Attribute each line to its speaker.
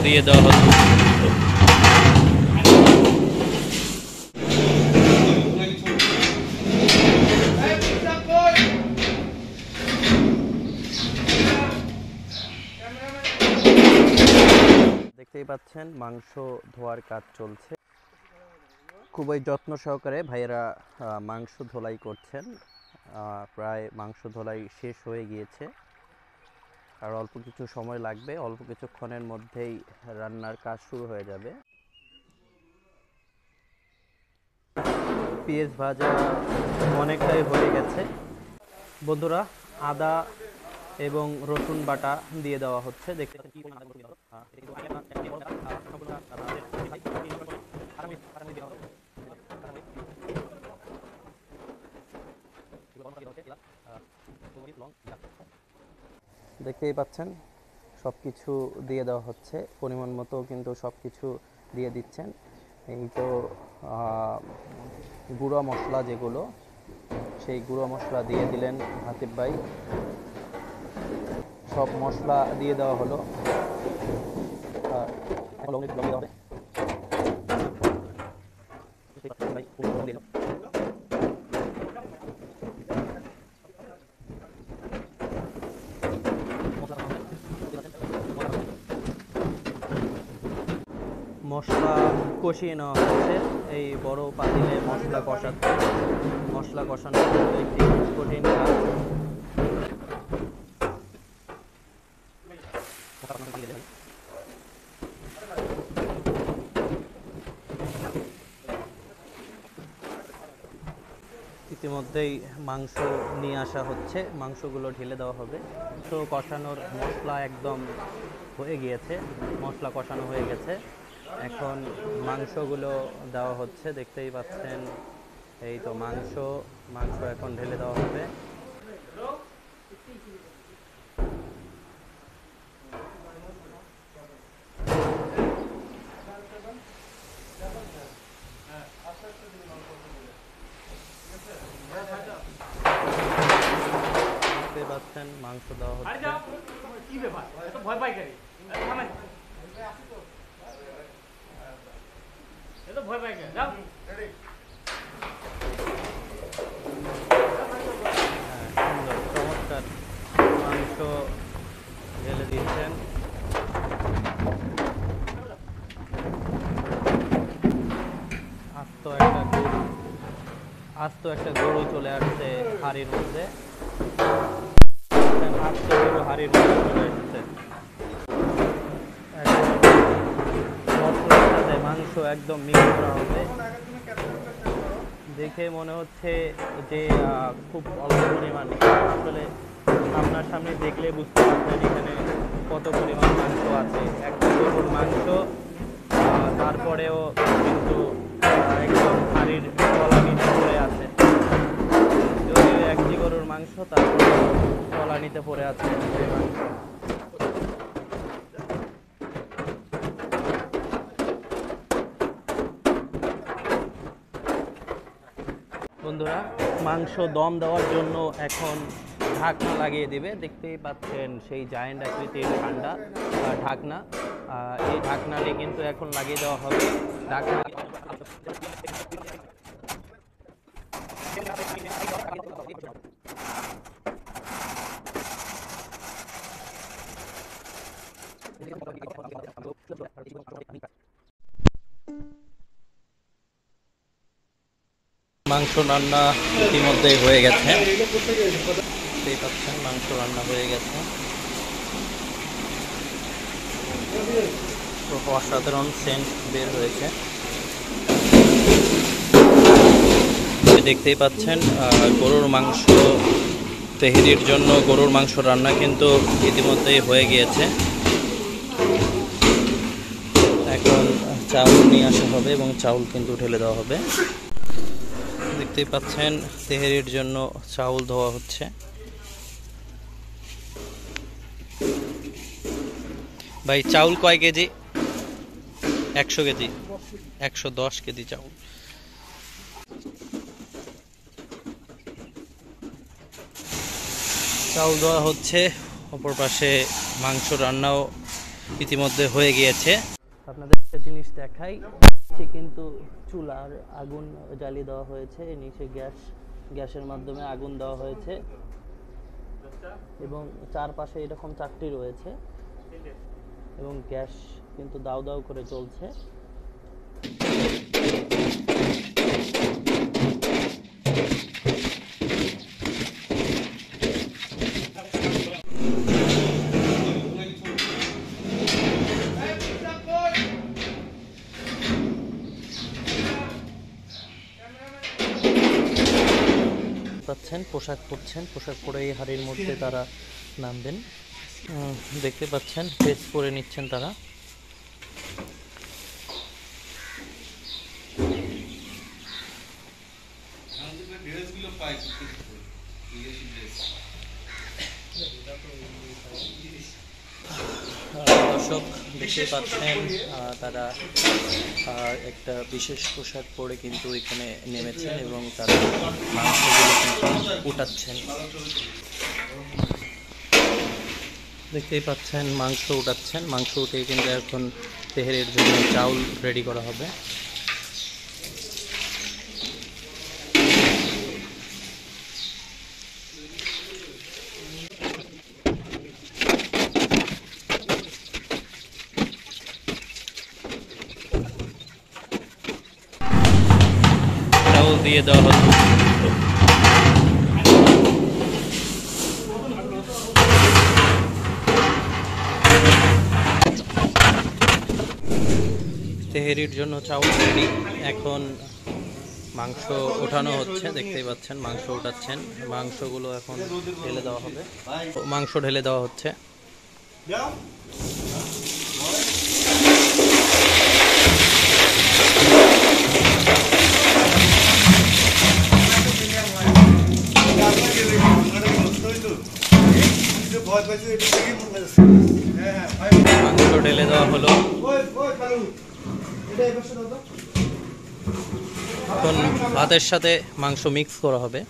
Speaker 1: দিয়ে দেওয়া হচ্ছে। দেখতেই পাচ্ছেন মাংস ধোয়ার কাজ চলছে, খুবই যত্ন সহকারে ভাইয়েরা মাংস ধোলাই করছেন। প্রায় মাংস ধোলাই শেষ হয়ে গিয়েছে, আর অল্প কিছু সময় লাগবে, অল্প কিছুক্ষণের মধ্যেই রান্নার কাজ শুরু হয়ে যাবে। পেঁয়াজ ভাজা অনেকটাই হয়ে গেছে বন্ধুরা, আদা এবং রসুন বাটা দিয়ে দেওয়া হচ্ছে। দেখতে দেখতেই পাচ্ছেন সব কিছু দিয়ে দেওয়া হচ্ছে, পরিমাণ মতো কিন্তু সব কিছু দিয়ে দিচ্ছেন। এই তো গুঁড়ো মশলা যেগুলো, সেই গুঁড়ো মশলা দিয়ে দিলেন হাতিব ভাই। সব মশলা দিয়ে দেওয়া হলো। মশলা কষিয়ে নেওয়া হচ্ছে, এই বড় পাতিলে মশলা কষাচ্ছে। মশলা কষানো একটি কঠিন কাজ। ইতিমধ্যেই মাংস নিয়ে আসা হচ্ছে, মাংসগুলো ঢেলে দেওয়া হবে। তো কষানোর মশলা একদম হয়ে গিয়েছে, মশলা কষানো হয়ে গেছে, এখন মাংসগুলো দেওয়া হচ্ছে। দেখতেই পাচ্ছেন এই তো মাংস এখন ঢেলে দেওয়া হবে। দেখতে পাচ্ছেন মাংস দেওয়া হচ্ছে। চমৎকার মাংস ঢেলে দিচ্ছেন। আস্ত একটা গরু চলে আসছে হাঁড়ির মধ্যে, আস্ত গরু হাঁড়ির মধ্যে চলে এসেছে। মশলার সাথে মাংস একদম মিক্স করা হবে। দেখে মনে হচ্ছে যে খুব অল্প পরিমাণ, আসলে আপনার সামনে দেখলে বুঝতে পারছেন এখানে কত পরিমাণ মাংস আছে। একটা গরুর মাংস, তারপরেও কিন্তু একদম হাঁড়ির তলানিতে পড়ে আছে। যদিও একটি গরুর মাংস, তারপরে তলানিতে পড়ে আছে সেই মাংস। বন্ধুরা, মাংস দম দেওয়ার জন্য এখন ঢাকনা লাগিয়ে দেবে। দেখতেই পাচ্ছেন সেই জায়ান্ট আকৃতির ঢাকনা। এই ঢাকনাটি কিন্তু এখন লাগিয়ে দেওয়া হবে। ঢাকনা মাংস রান্না ইতিমধ্যেই হয়ে গেছে। দেখতেই পাচ্ছেন মাংস রান্না হয়ে গেছে। অসাধারণ সেন্ট বের হয়েছে। দেখতেই পাচ্ছেন গরুর মাংস তেহেরির জন্য গরুর মাংস রান্না কিন্তু ইতিমধ্যেই হয়ে গিয়েছে। এখন চাউল নিয়ে আসা হবে এবং চাউল কিন্তু ঢেলে দেওয়া হবে। দেখতেই পাচ্ছেন তেহেরির জন্য চাউল ধোয়া হচ্ছে। ভাই চাউল কয় কেজি? 100 কেজি, 110 কেজি চাউল। চাউল দেওয়া হচ্ছে, অপর পাশে মাংস রান্নাও ইতিমধ্যে হয়ে গিয়েছে। আপনাদের একটা জিনিস দেখাই, কিন্তু চুলার আগুন জ্বালিয়ে দেওয়া হয়েছে, নিচে গ্যাসের মাধ্যমে আগুন দেওয়া হয়েছে এবং চারপাশে এরকম চারটি রয়েছে এবং গ্যাস কিন্তু দাউ দাউ করে চলছে। পাচ্ছেন পোশাক পরছেন, পোশাক পরে এই হাড়ির মধ্যে তারা নামবেন। দেখতে পাচ্ছেন ফেস করে নিচ্ছেন তারা। দর্শক দেখতেই পাচ্ছেন তারা একটা বিশেষ পোশাক পরে কিন্তু এখানে নেমেছেন এবং তারা মাংসগুলো কিন্তু উঠাচ্ছেন। দেখতেই পাচ্ছেন মাংস উঠাচ্ছেন, মাংস উঠে কিন্তু এখন তেহারির জন্য চাউল রেডি করা হবে। চাউল দিয়ে দেওয়া হচ্ছে। তেহারির জন্য চাউল রেডি, এখন মাংস ওঠানো হচ্ছে। দেখতেই পাচ্ছেন মাংস উঠাচ্ছেন, মাংসগুলো এখন ঢেলে দেওয়া হবে। মাংস ঢেলে দেওয়া হচ্ছে। মাংস ঢেলে দেওয়া হলো। এখন ভাতের সাথে মাংস মিক্স করা হবে।